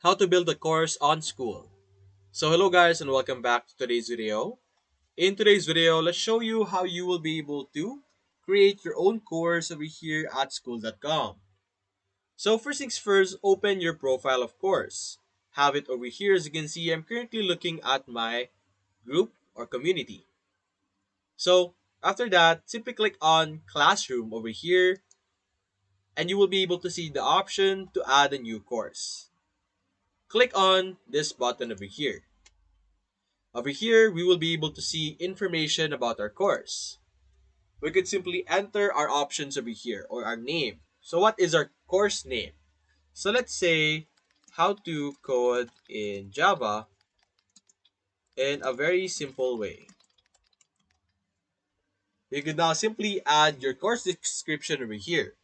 How to build a course on Skool. So hello guys and welcome back to today's video. In today's video, let's show you how you will be able to create your own course over here at skool.com. So first things first, open your profile of course. Have it over here. As you can see, I'm currently looking at my group or community. So after that, simply click on classroom over here and you will be able to see the option to add a new course. Click on this button over here. Over here, we will be able to see information about our course. We could simply enter our options over here or our name. So what is our course name? So let's say how to code in Java in a very simple way. You could now simply add your course description over here.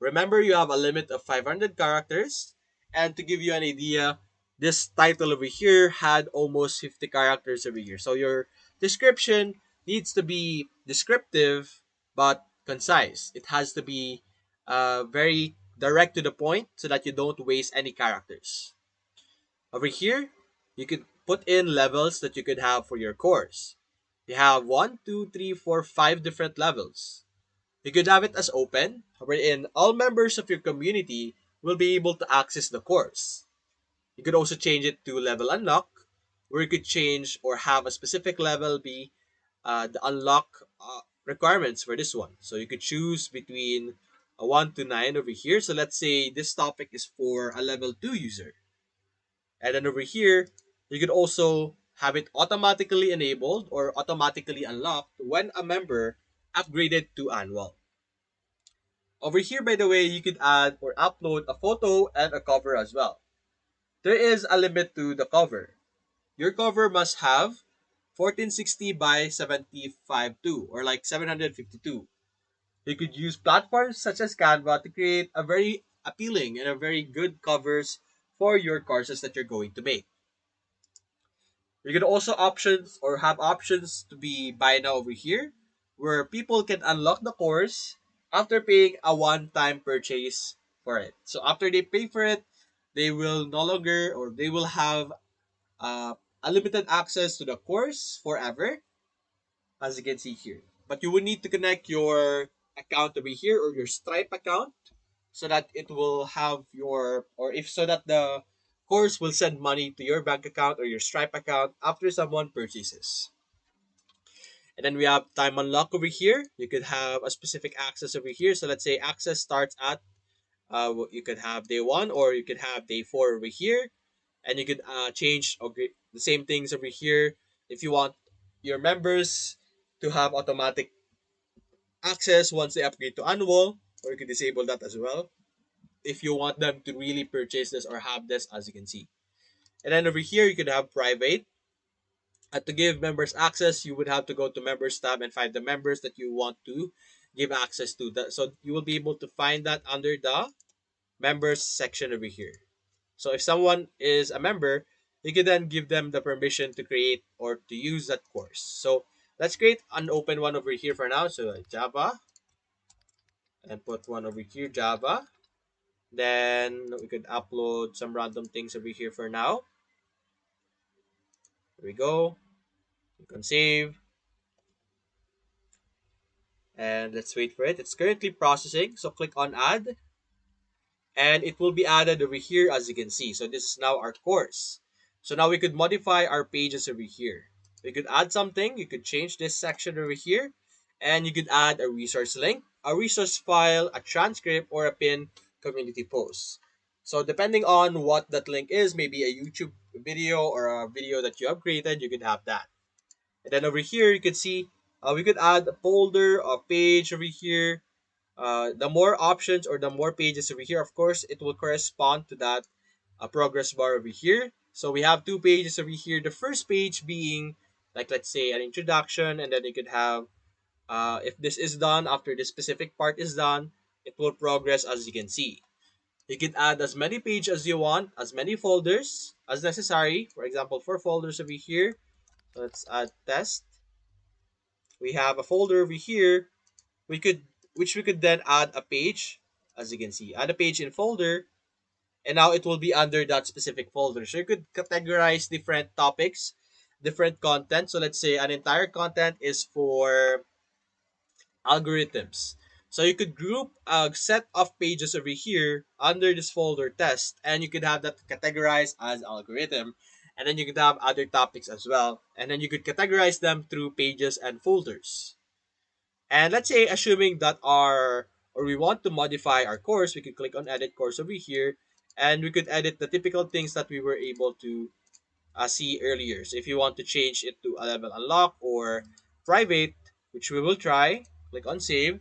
Remember, you have a limit of 500 characters. And to give you an idea, this title over here had almost 50 characters over here. So your description needs to be descriptive but concise. It has to be very direct to the point so that you don't waste any characters. Over here, you could put in levels that you could have for your course. You have 1, 2, 3, 4, 5 different levels. You could have it as open, wherein all members of your community will be able to access the course. You could also change it to level unlock, where you could change or have a specific level be the unlock requirements for this one. So you could choose between a 1 to 9 over here. So let's say this topic is for a level 2 user. And then over here, you could also have it automatically enabled or automatically unlocked when a member upgraded to annual. Over here, by the way, you could add or upload a photo and a cover as well. There is a limit to the cover. Your cover must have 1460 by 752 or like 752. You could use platforms such as Canva to create a very appealing and a very good covers for your courses that you're going to make. You can also options or have options to be buy now over here where people can unlock the course after paying a one-time purchase for it. So after they pay for it, they will no longer or they will have unlimited access to the course forever, as you can see here. But you will need to connect your account over here or your Stripe account so that it will have your or if so that the course will send money to your bank account or your Stripe account after someone purchases. And then we have time unlock over here. You could have a specific access over here. So let's say access starts at you could have day 1 or you could have day 4 over here, and you could change the same things over here if you want your members to have automatic access once they upgrade to annual, or you could disable that as well if you want them to really purchase this or have this, as you can see. And then over here you could have private. To give members access, you would have to go to members tab and find the members that you want to give access to that. So you will be able to find that under the members section over here. So if someone is a member, you can then give them the permission to create or to use that course. So let's create an open one over here for now. So Java, and put one over here, Java. Then we could upload some random things over here for now. Here we go. You can save. And let's wait for it. It's currently processing. So click on add. And it will be added over here as you can see. So this is now our course. So now we could modify our pages over here. We could add something. You could change this section over here. And you could add a resource link, a resource file, a transcript, or a pin community post. So depending on what that link is, maybe a YouTube video or a video that you have created, you could have that. And then over here, you could see we could add a folder, a page over here. The more options or the more pages over here, of course, it will correspond to that progress bar over here. So we have two pages over here. The first page being like, let's say, an introduction, and then you could have if this is done, after this specific part is done, it will progress as you can see. You can add as many pages as you want, as many folders as necessary. For example, 4 folders over here. So let's add test. We have a folder over here. We could, which we could then add a page, as you can see, add a page in folder, and now it will be under that specific folder. So you could categorize different topics, different content. So let's say an entire content is for algorithms. So you could group a set of pages over here under this folder test, and you could have that categorized as algorithm. And then you could have other topics as well. And then you could categorize them through pages and folders. And let's say, assuming that we want to modify our course, we could click on edit course over here, and we could edit the typical things that we were able to see earlier. So if you want to change it to a level unlock or private, which we will try, click on save.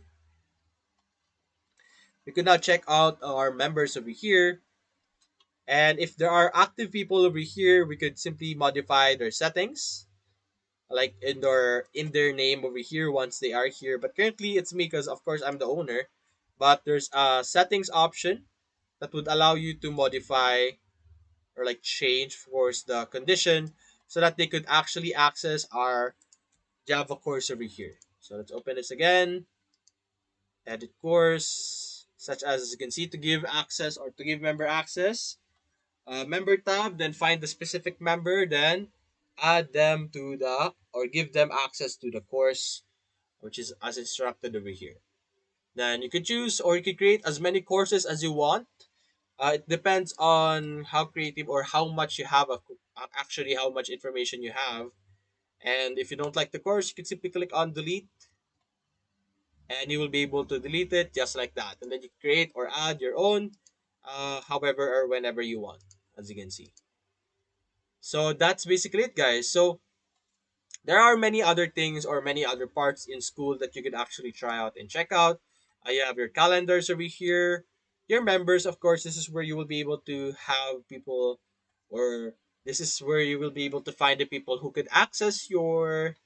We could now check out our members over here. And if there are active people over here, we could simply modify their settings, like in their name over here once they are here. But currently it's me because of course I'm the owner. But there's a settings option that would allow you to modify or like change, of course, the condition so that they could actually access our Java course over here. So let's open this again. Edit course, such as you can see, to give access or to give member access. Member tab, then find the specific member, then add them to the or give them access to the course, which is as instructed over here. Then you could choose or you could create as many courses as you want. It depends on how creative or how much you have, actually how much information you have. And if you don't like the course, you can simply click on delete, and you will be able to delete it just like that. And then you create or add your own, however or whenever you want, as you can see. So that's basically it, guys. So there are many other things or many other parts in Skool that you could actually try out and check out. You have your calendars over here, your members, of course. This is where you will be able to have people, or this is where you will be able to find the people who could access your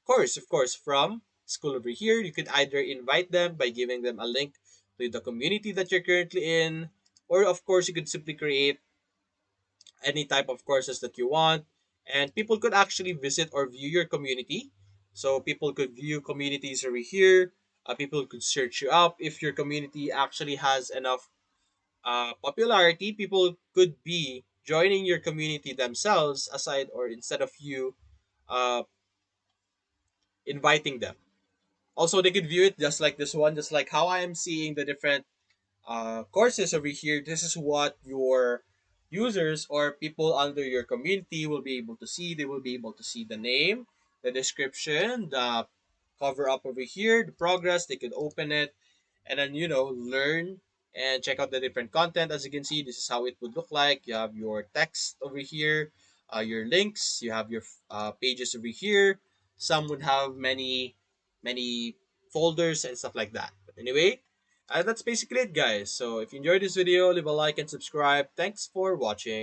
course, of course, from Skool over here. You could either invite them by giving them a link to the community that you're currently in, or of course, you could simply create any type of courses that you want, and people could actually visit or view your community. So people could view communities over here. People could search you up if your community actually has enough popularity. People could be joining your community themselves aside or instead of you uh, inviting them. Also, they could view it just like this one, just like how I am seeing the different courses over here. This is what your users or people under your community will be able to see. They will be able to see the name, the description, the cover up over here, the progress. They could open it and then learn and check out the different content. As you can see, this is how it would look like. You have your text over here, your links. You have your pages over here. Some would have many folders and stuff like that. But anyway, that's basically it, guys. So if you enjoyed this video, leave a like and subscribe. Thanks for watching.